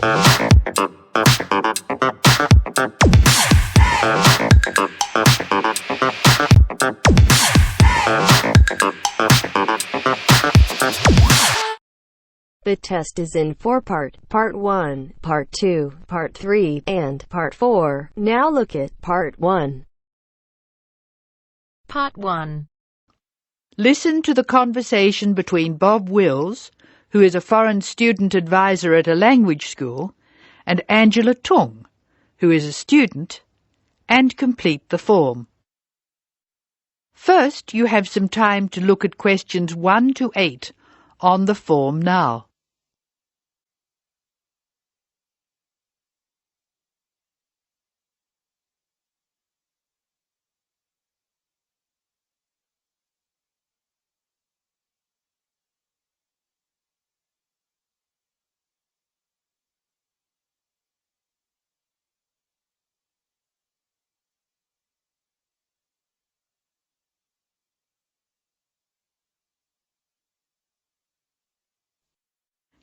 The test is in 4-part, Part 1, Part 2, Part 3, and Part 4. Now look at Part 1. Part 1. Listen to the conversation between Bob Wills, who is a foreign student advisor at a language school, and Angela Tung, who is a student, and complete the form. First, you have some time to look at questions 1 to 8 on the form now.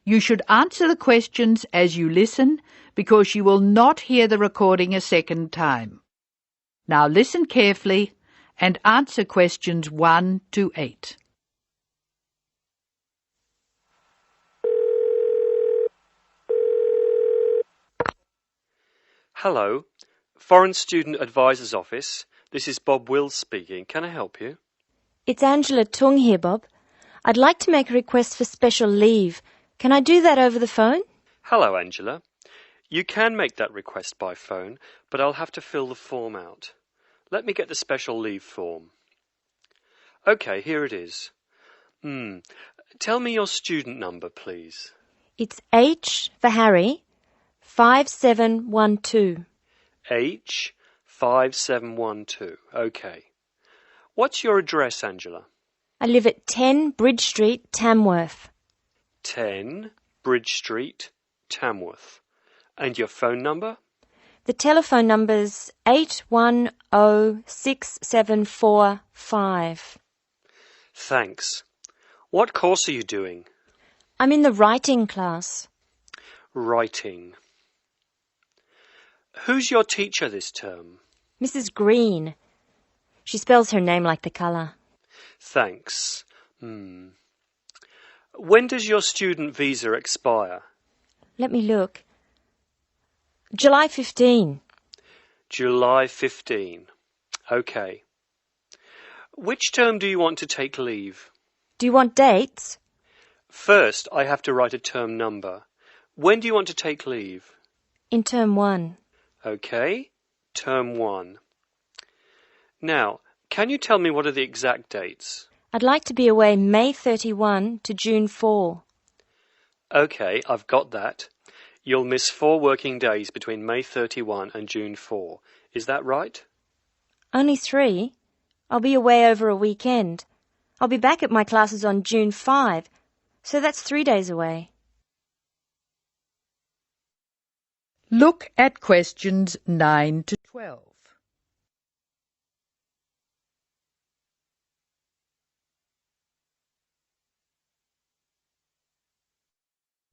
You should answer the questions as you listen because you will not hear the recording a second time. Now listen carefully and answer questions 1 to 8. Hello, Foreign Student Advisor's Office. This is Bob Wills speaking. Can I help you? It's Angela Tung here, Bob. I'd like to make a request for special leave. Can I do that over the phone? Hello, Angela. You can make that request by phone, but I'll have to fill the form out. Let me get the special leave form. OK, here it is. Tell me your student number, please. It's H for Harry, 5712. H 5712. OK. What's your address, Angela? I live at 10 Bridge Street, Tamworth. 10 Bridge Street, Tamworth. And your phone number? The telephone number's 8106745. Thanks. What course are you doing? I'm in the writing class. Writing. Who's your teacher this term? Mrs. Green. She spells her name like the colour. Thanks. When does your student visa expire? Let me look. July 15. July 15. OK. Which term do you want to take leave? Do you want dates? First, I have to write a term number. When do you want to take leave? In term 1. OK. Term 1. Now, can you tell me what are the exact dates? I'd like to be away May 31 to June 4. OK, I've got that. You'll miss 4 working days between May 31 and June 4. Is that right? Only 3. I'll be away over a weekend. I'll be back at my classes on June 5, so that's 3 days away. Look at questions 9 to 12.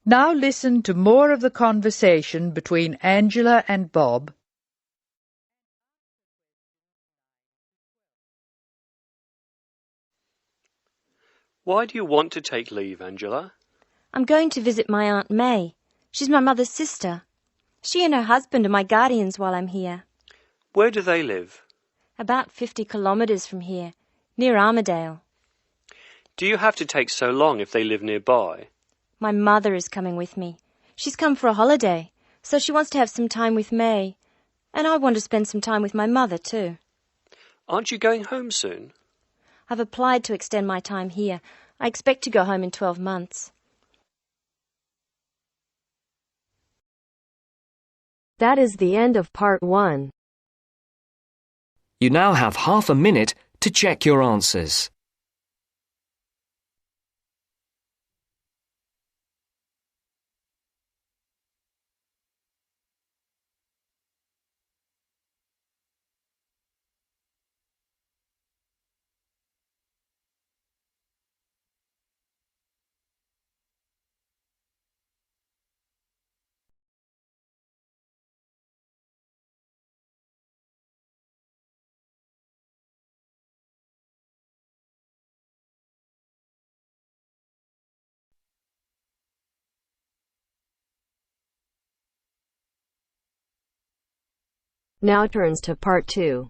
Now listen to more of the conversation between Angela and Bob. Why do you want to take leave, Angela? I'm going to visit my Aunt May. She's my mother's sister. She and her husband are my guardians while I'm here. Where do they live? About 50 kilometres from here, near Armadale. Do you have to take so long if they live nearby? My mother is coming with me. She's come for a holiday, so she wants to have some time with May. And I want to spend some time with my mother too. Aren't you going home soon? I've applied to extend my time here. I expect to go home in 12 months. That is the end of Part 1. You now have half a minute to check your answers. Now turns to Part 2.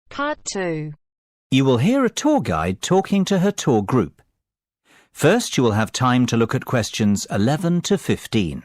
Part 2. You will hear a tour guide talking to her tour group. First, you will have time to look at questions 11 to 15.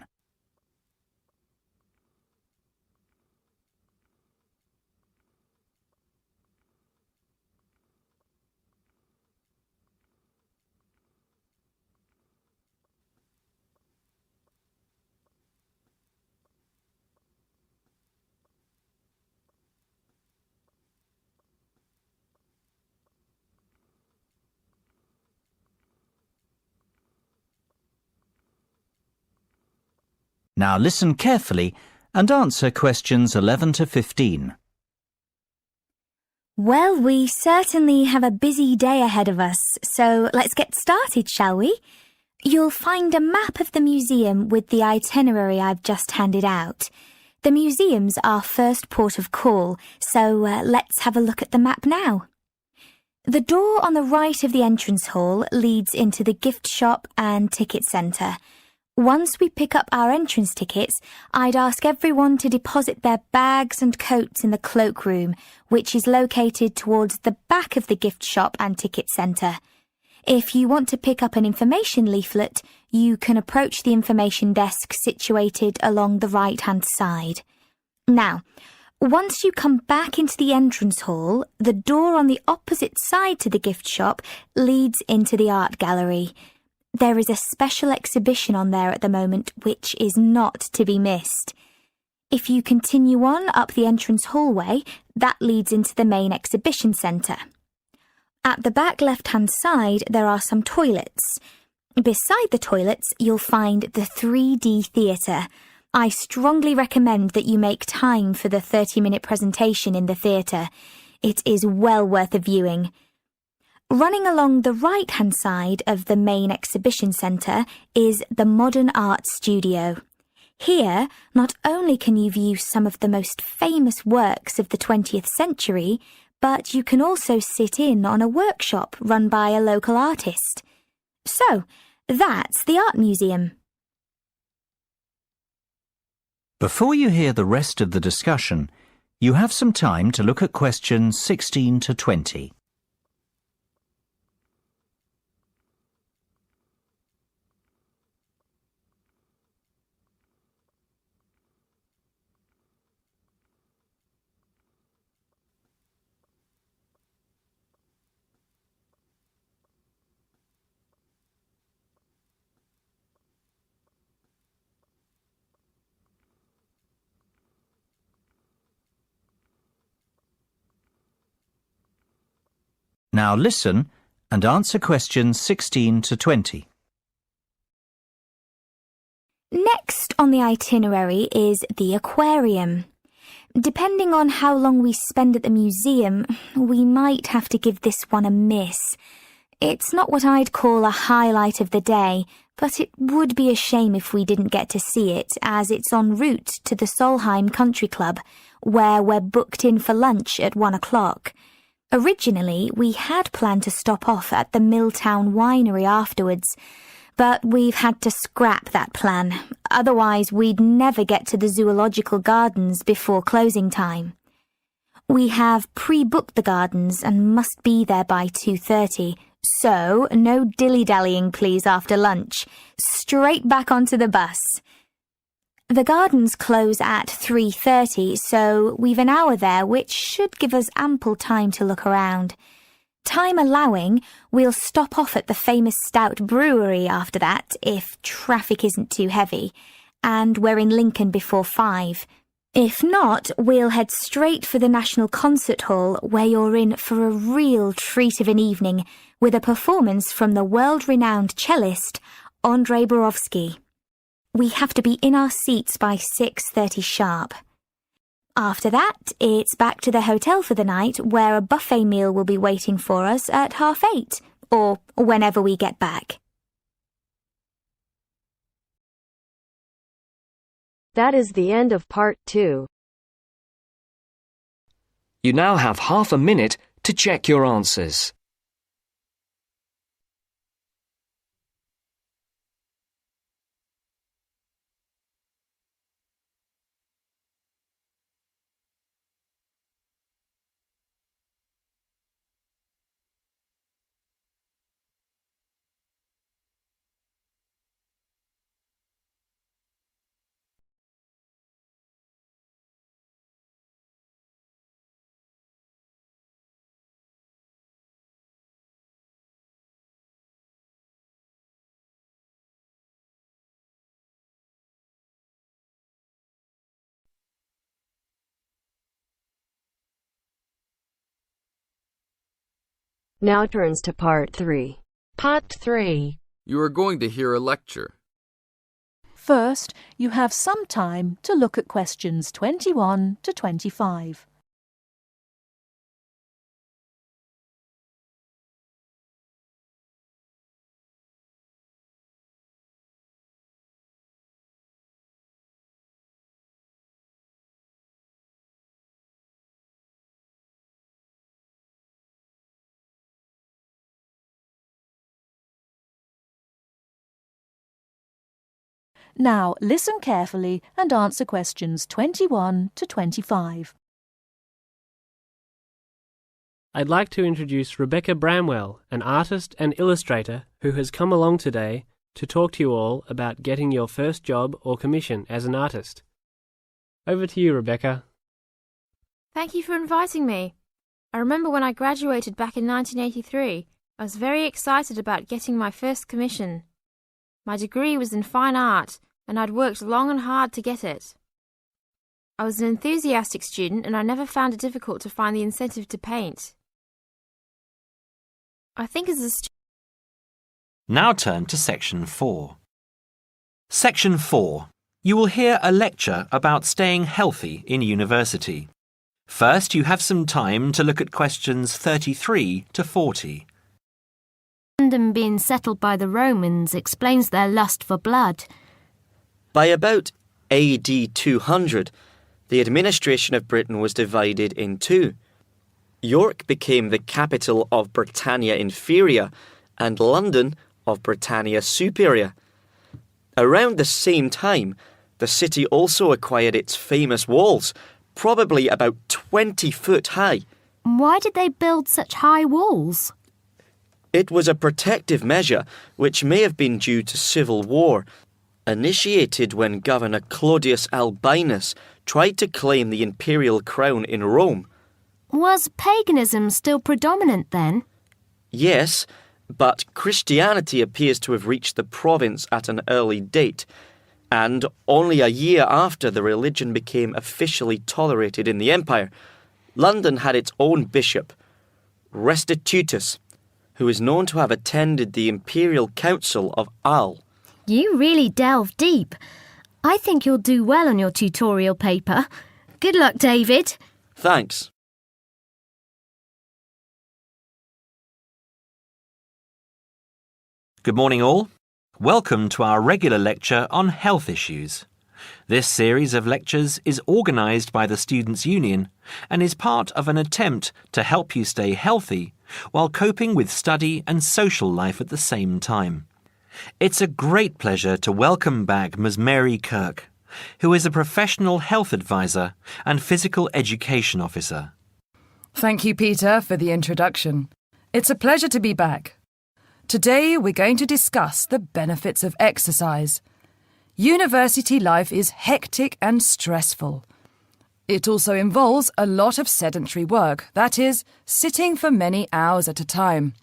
Now listen carefully and answer questions 11 to 15. Well, we certainly have a busy day ahead of us, so let's get started, shall we? You'll find a map of the museum with the itinerary I've just handed out. The museum's our first port of call, so let's have a look at the map now. The door on the right of the entrance hall leads into the gift shop and ticket centre. Once we pick up our entrance tickets, I'd ask everyone to deposit their bags and coats in the cloakroom, which is located towards the back of the gift shop and ticket centre. If you want to pick up an information leaflet, you can approach the information desk situated along the right-hand side. Now, once you come back into the entrance hall, the door on the opposite side to the gift shop leads into the art gallery. There is a special exhibition on there at the moment which is not to be missed. If you continue on up the entrance hallway, that leads into the main exhibition centre. At the back left-hand side, there are some toilets. Beside the toilets, you'll find the 3D theatre. I strongly recommend that you make time for the 30-minute presentation in the theatre. It is well worth a viewing. Running along the right-hand side of the main exhibition centre is the Modern Art Studio. Here, not only can you view some of the most famous works of the 20th century, but you can also sit in on a workshop run by a local artist. So, that's the Art Museum. Before you hear the rest of the discussion, you have some time to look at questions 16 to 20. Now listen and answer questions 16 to 20. Next on the itinerary is the aquarium. Depending on how long we spend at the museum, we might have to give this one a miss. It's not what I'd call a highlight of the day, but it would be a shame if we didn't get to see it, as it's en route to the Solheim Country Club, where we're booked in for lunch at 1 o'clock. Originally, we had planned to stop off at the Milltown Winery afterwards, but we've had to scrap that plan. Otherwise, we'd never get to the zoological gardens before closing time. We have pre-booked the gardens and must be there by 2:30, so no dilly-dallying please after lunch. Straight back onto the bus. The gardens close at 3:30, so we've an hour there, which should give us ample time to look around. Time allowing, we'll stop off at the famous Stout Brewery after that, if traffic isn't too heavy, and we're in Lincoln before 5. If not, we'll head straight for the National Concert Hall, where you're in for a real treat of an evening, with a performance from the world-renowned cellist, Andrei Borovsky. We have to be in our seats by 6:30 sharp. After that, it's back to the hotel for the night, where a buffet meal will be waiting for us at 8:30, or whenever we get back. That is the end of Part 2. You now have half a minute to check your answers. Now turns to part 3. Part 3. You are going to hear a lecture. First, you have some time to look at questions 21 to 25. Now, listen carefully and answer questions 21 to 25. I'd like to introduce Rebecca Bramwell, an artist and illustrator who has come along today to talk to you all about getting your first job or commission as an artist. Over to you, Rebecca. Thank you for inviting me. I remember when I graduated back in 1983, I was very excited about getting my first commission. My degree was in fine art, and I'd worked long and hard to get it. I was an enthusiastic student, and I never found it difficult to find the incentive to paint. I think as a student... Now turn to Section 4. Section 4. You will hear a lecture about staying healthy in university. First, you have some time to look at questions 33 to 40. London being settled by the Romans explains their lust for blood. By about AD 200, the administration of Britain was divided in two. York became the capital of Britannia Inferior and London of Britannia Superior. Around the same time, the city also acquired its famous walls, probably about 20 foot high. Why did they build such high walls? It was a protective measure which may have been due to civil war, initiated when Governor Claudius Albinus tried to claim the imperial crown in Rome. Was paganism still predominant then? Yes, but Christianity appears to have reached the province at an early date, and only a year after the religion became officially tolerated in the empire, London had its own bishop, Restitutus, who is known to have attended the Imperial Council of Arles. You really delve deep. I think you'll do well on your tutorial paper. Good luck, David. Thanks. Good morning all. Welcome to our regular lecture on health issues. This series of lectures is organised by the Students' Union and is part of an attempt to help you stay healthy while coping with study and social life at the same time. It's a great pleasure to welcome back Ms. Mary Kirk, who is a professional health advisor and physical education officer. Thank you, Peter, for the introduction. It's a pleasure to be back. Today we're going to discuss the benefits of exercise. University life is hectic and stressful. It also involves a lot of sedentary work, that is, sitting for many hours at a time.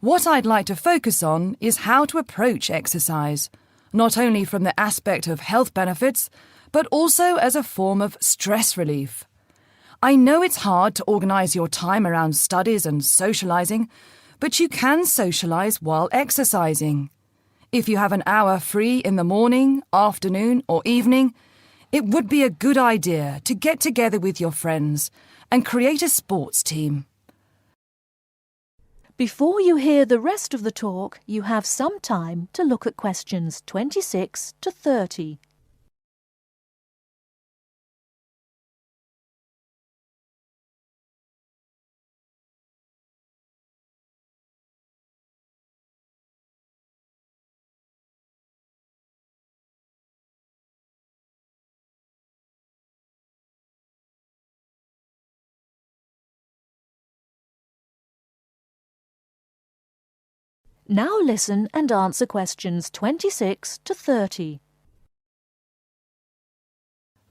What I'd like to focus on is how to approach exercise, not only from the aspect of health benefits, but also as a form of stress relief. I know it's hard to organise your time around studies and socialising, but you can socialise while exercising. If you have an hour free in the morning, afternoon or evening, it would be a good idea to get together with your friends and create a sports team. Before you hear the rest of the talk, you have some time to look at questions 26 to 30. Now listen and answer questions 26 to 30.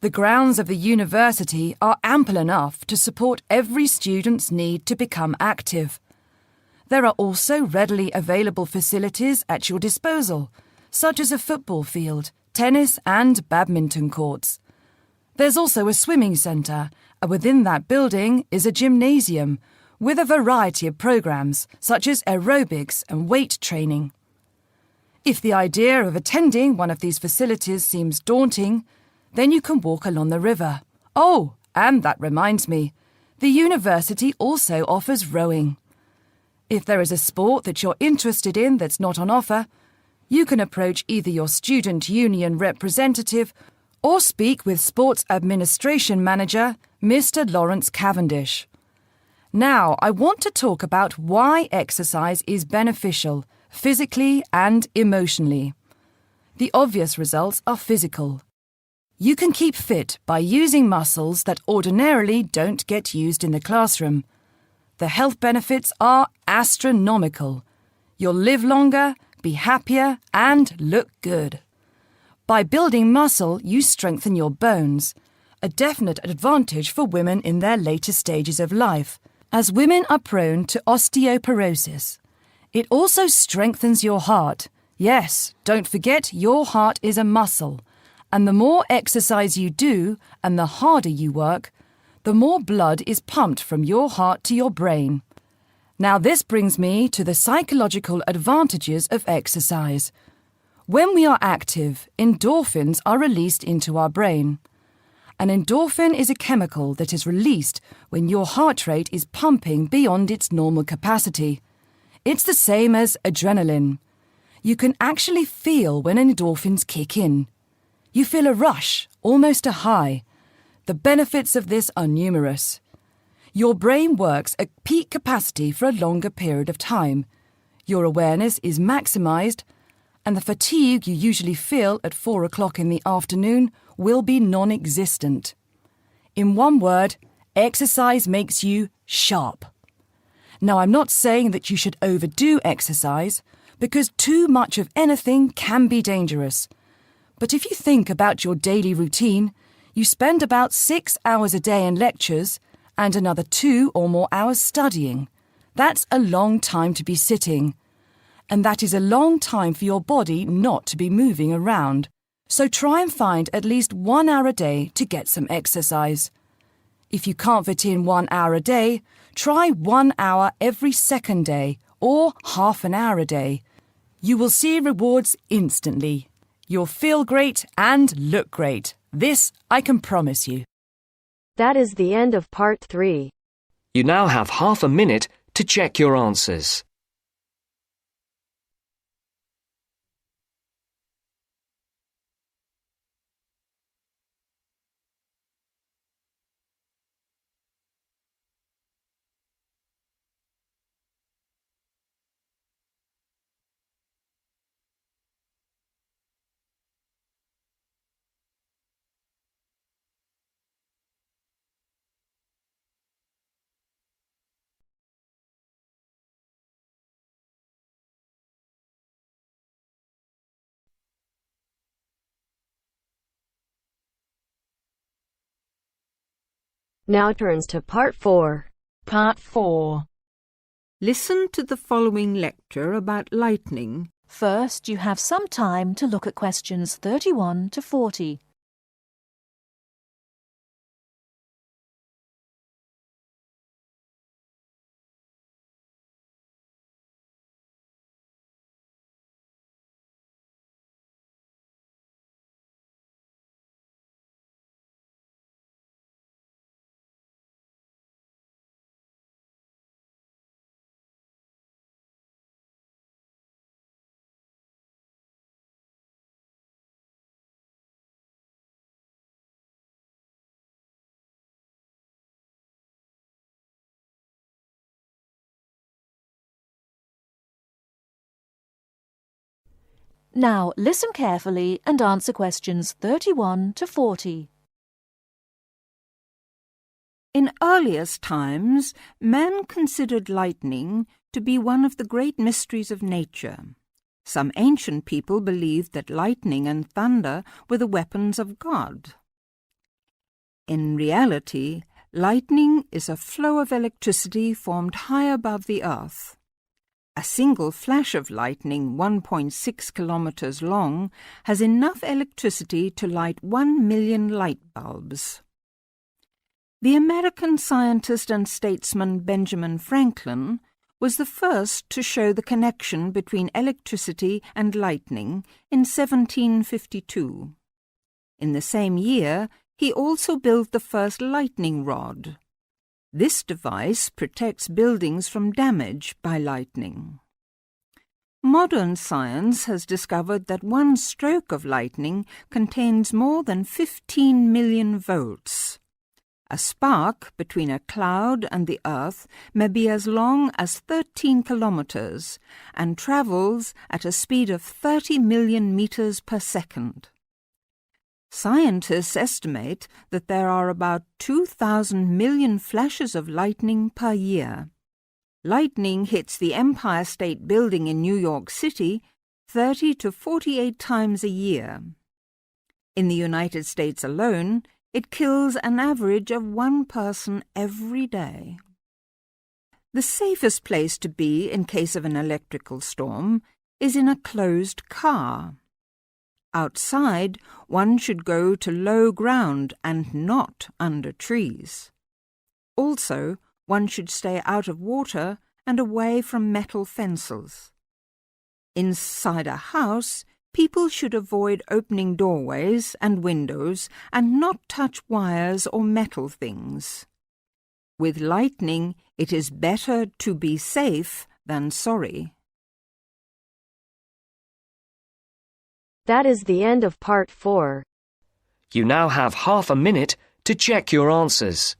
The grounds of the university are ample enough to support every student's need to become active. There are also readily available facilities at your disposal, such as a football field, tennis and badminton courts. There's also a swimming centre, and within that building is a gymnasium, with a variety of programs such as aerobics and weight training. If the idea of attending one of these facilities seems daunting, then you can walk along the river. Oh, and that reminds me, the university also offers rowing. If there is a sport that you're interested in that's not on offer, you can approach either your student union representative or speak with Sports Administration Manager, Mr. Lawrence Cavendish. Now, I want to talk about why exercise is beneficial, physically and emotionally. The obvious results are physical. You can keep fit by using muscles that ordinarily don't get used in the classroom. The health benefits are astronomical. You'll live longer, be happier, and look good. By building muscle, you strengthen your bones, a definite advantage for women in their later stages of life, as women are prone to osteoporosis. It also strengthens your heart. Yes, don't forget your heart is a muscle, and the more exercise you do and the harder you work, the more blood is pumped from your heart to your brain. Now this brings me to the psychological advantages of exercise. When we are active, endorphins are released into our brain. An endorphin is a chemical that is released when your heart rate is pumping beyond its normal capacity. It's the same as adrenaline. You can actually feel when endorphins kick in. You feel a rush, almost a high. The benefits of this are numerous. Your brain works at peak capacity for a longer period of time. Your awareness is maximised, and the fatigue you usually feel at 4 o'clock in the afternoon will be non-existent. In one word, exercise makes you sharp. Now, I'm not saying that you should overdo exercise, because too much of anything can be dangerous. But if you think about your daily routine, you spend about 6 hours a day in lectures and another 2 or more hours studying. That's a long time to be sitting. And that is a long time for your body not to be moving around. So try and find at least 1 hour a day to get some exercise. If you can't fit in 1 hour a day, try 1 hour every second day or half an hour a day. You will see rewards instantly. You'll feel great and look great. This I can promise you. That is the end of part 3. You now have half a minute to check your answers. Now turns to part 4. Part 4. Listen to the following lecture about lightning. First, you have some time to look at questions 31 to 40. Now listen carefully and answer questions 31 to 40. In earliest times, men considered lightning to be one of the great mysteries of nature. Some ancient people believed that lightning and thunder were the weapons of God. In reality, lightning is a flow of electricity formed high above the earth. A single flash of lightning 1.6 kilometers long has enough electricity to light 1 million light bulbs. The American scientist and statesman Benjamin Franklin was the first to show the connection between electricity and lightning in 1752. In the same year, he also built the first lightning rod. This device protects buildings from damage by lightning. Modern science has discovered that one stroke of lightning contains more than 15 million volts. A spark between a cloud and the earth may be as long as 13 kilometers and travels at a speed of 30 million meters per second. Scientists estimate that there are about 2,000 million flashes of lightning per year. Lightning hits the Empire State Building in New York City 30 to 48 times a year. In the United States alone, it kills an average of 1 person every day. The safest place to be in case of an electrical storm is in a closed car. Outside, one should go to low ground and not under trees. Also, one should stay out of water and away from metal fences. Inside a house, people should avoid opening doorways and windows and not touch wires or metal things. With lightning, it is better to be safe than sorry. That is the end of part 4. You now have half a minute to check your answers.